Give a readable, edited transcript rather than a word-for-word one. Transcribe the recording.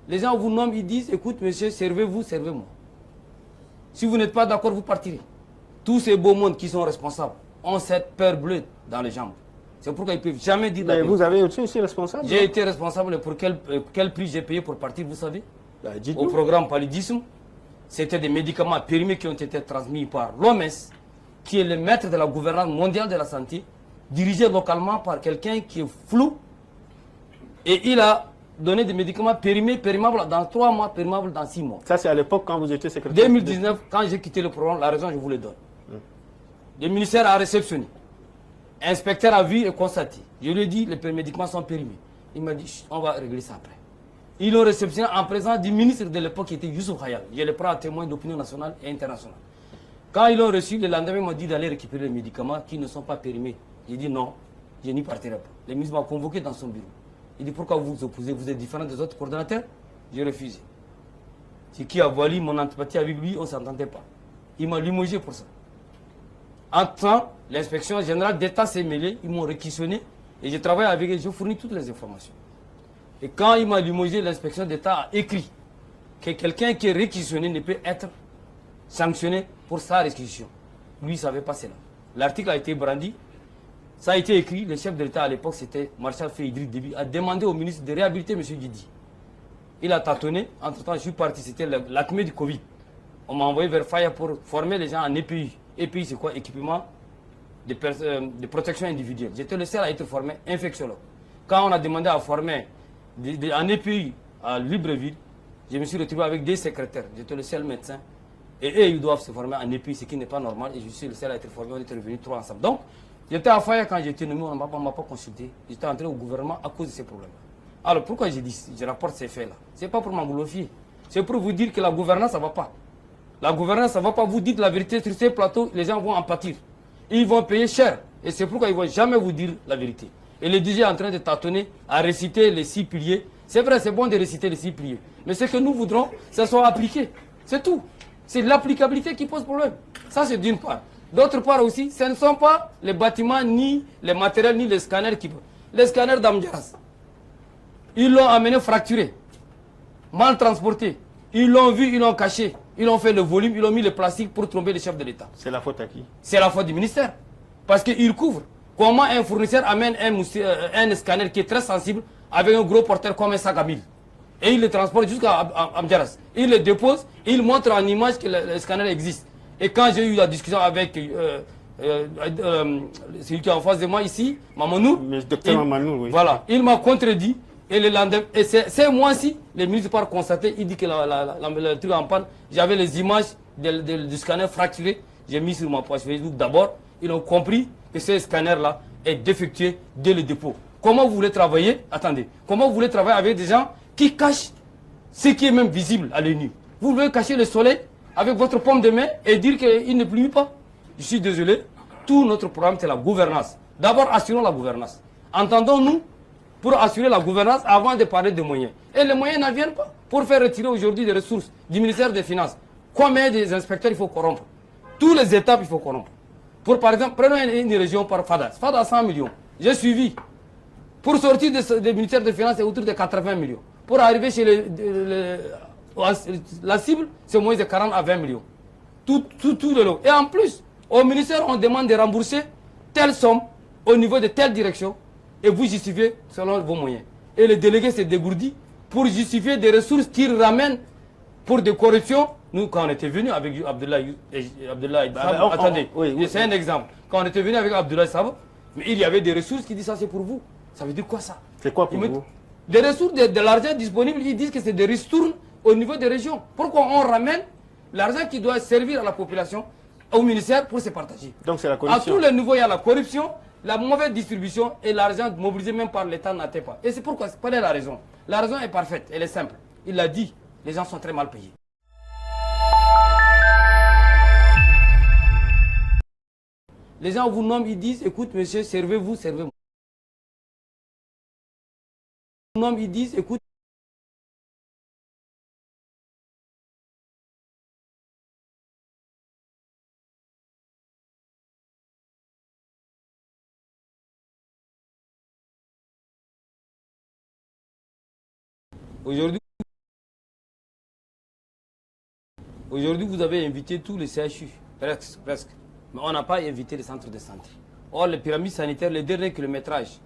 Les gens vous nomment, ils disent, écoute monsieur, servez-vous, servez-moi. Si vous n'êtes pas d'accord, vous partirez. Tous ces beaux mondes qui sont responsables ont cette peur bleue dans les jambes. C'est pourquoi ils ne peuvent jamais dire la vérité. Mais vous avez aussi responsable? J'ai été responsable pour quel prix j'ai payé pour partir, vous savez? Au programme paludisme, c'était des médicaments périmés qui ont été transmis par l'OMS, qui est le maître de la gouvernance mondiale de la santé, dirigé localement par quelqu'un qui est flou. Et il a donné des médicaments périmés, périmables dans 3 mois, périmables dans 6 mois. Ça, c'est à l'époque quand vous étiez secrétaire. 2019, quand j'ai quitté le programme, la raison, je vous le donne. Le ministère a réceptionné. L'inspecteur a vu et constaté. Je lui ai dit, les médicaments sont périmés. Il m'a dit, on va régler ça après. Ils l'ont réceptionné en présence du ministre de l'époque qui était Youssouf Hayal. Je le prends à témoin d'opinion nationale et internationale. Quand ils l'ont reçu, le lendemain, ils m'ont dit d'aller récupérer les médicaments qui ne sont pas périmés. J'ai dit non, je n'y partirai pas. Le ministre m'a convoqué dans son bureau. Il dit pourquoi vous vous opposez, vous êtes différent des autres coordonnateurs? J'ai refusé. C'est qui a voilé mon antipathie avec lui, on ne s'entendait pas. Il m'a limogé pour ça. Entre-temps, l'inspection générale d'État s'est mêlée, ils m'ont réquisitionné et j'ai travaillé avec eux, j'ai fourni toutes les informations. Et quand il m'a limogé, l'inspection d'État a écrit que quelqu'un qui est réquisitionné ne peut être sanctionné pour sa réquisition. Lui, il ne savait pas cela. L'article a été brandi, ça a été écrit, le chef de l'État à l'époque, c'était Marshal Idriss Déby, a demandé au ministre de réhabiliter M. Didi. Il a tâtonné, entre-temps je suis parti, c'était l'acmé du Covid. On m'a envoyé vers Faya pour former les gens en EPI. EPI, c'est quoi? Équipement de protection individuelle. J'étais le seul à être formé infectiologue. Quand on a demandé à former en EPI à Libreville, je me suis retrouvé avec des secrétaires. J'étais le seul médecin. Et eux, ils doivent se former en EPI, ce qui n'est pas normal. Et je suis le seul à être formé. On est revenus 3 ensemble. Donc, j'étais à Faya quand j'étais nommé, on ne m'a pas consulté. J'étais entré au gouvernement à cause de ces problèmes. Alors, pourquoi je rapporte ces faits-là? Ce n'est pas pour m'engloutir. C'est pour vous dire que la gouvernance, ça ne va pas. La gouvernance, ça ne va pas. Vous dites la vérité sur ces plateaux, les gens vont en pâtir. Ils vont payer cher. Et c'est pourquoi ils ne vont jamais vous dire la vérité. Et le DG est en train de tâtonner à réciter les 6 piliers. C'est vrai, c'est bon de réciter les 6 piliers. Mais ce que nous voudrons, c'est que ça soit appliqué. C'est tout. C'est l'applicabilité qui pose problème. Ça, c'est d'une part. D'autre part aussi, ce ne sont pas les bâtiments, ni les matériels, ni les scanners qui... Les scanners d'Amdiaras, ils l'ont amené fracturé, mal transporté. Ils l'ont vu, ils l'ont caché. Ils ont fait le volume, ils ont mis le plastique pour tromper le chef de l'État. C'est la faute à qui? C'est la faute du ministère. Parce qu'il couvre. Comment un fournisseur amène un scanner qui est très sensible avec un gros porteur comme un sac à 1000 et il le transporte jusqu'à Amdiaras. Il le dépose, il montre en image que le scanner existe. Et quand j'ai eu la discussion avec celui qui est en face de moi ici, Mamanour, le docteur Mamanour, oui. Voilà, il m'a contredit. Et le lendemain, et c'est moi-ci, les ministres par constater, il dit que le truc en panne, j'avais les images du scanner fracturé, j'ai mis sur ma page Facebook d'abord, ils ont compris que ce scanner-là est défectué dès le dépôt. Comment vous voulez travailler? Attendez, comment vous voulez travailler avec des gens qui cachent ce qui est même visible à l'œil nu? Vous voulez cacher le soleil avec votre paume de main et dire qu'il ne pluie pas? Je suis désolé, tout notre programme c'est la gouvernance. D'abord, assurons la gouvernance. Entendons-nous pour assurer la gouvernance avant de parler de moyens. Et les moyens n'en viennent pas. Pour faire retirer aujourd'hui des ressources du ministère des Finances, combien des inspecteurs il faut corrompre? Tous les étapes il faut corrompre. Pour par exemple, prenons une région par Fada. Fada 100 millions. J'ai suivi. Pour sortir des ministères des Finances, c'est autour de 80 millions. Pour arriver chez la cible, c'est moins de 40 à 20 millions. Tout le lot. Et en plus, au ministère, on demande de rembourser telle somme au niveau de telle direction. Et vous justifiez selon vos moyens. Et le délégué s'est dégourdi pour justifier des ressources qu'il ramène pour des corruptions. Nous, quand on était venu avec Abdoulaye Sab, attendez, c'est un exemple. Quand on était venu avec Abdoulaye Sab, mais il y avait des ressources qui disent ça c'est pour vous. Ça veut dire quoi ça? C'est quoi pour vous? Des ressources, de l'argent disponible, ils disent que c'est des ristournes au niveau des régions. Pourquoi on ramène l'argent qui doit servir à la population au ministère pour se partager? Donc c'est la corruption. À tous les niveaux, il y a la corruption. La mauvaise distribution et l'argent mobilisé même par l'État n'atteint pas. Et c'est pourquoi, quelle est la raison? La raison est parfaite, elle est simple. Il l'a dit, les gens sont très mal payés. Les gens vous nomment, ils disent, écoute monsieur, servez-vous, servez-moi. Ils vous nomment, ils disent, écoute, aujourd'hui, Aujourd'hui, vous avez invité tous les CHU, presque. Mais on n'a pas invité les centres de santé. Or, les pyramides sanitaires, le dernier kilométrage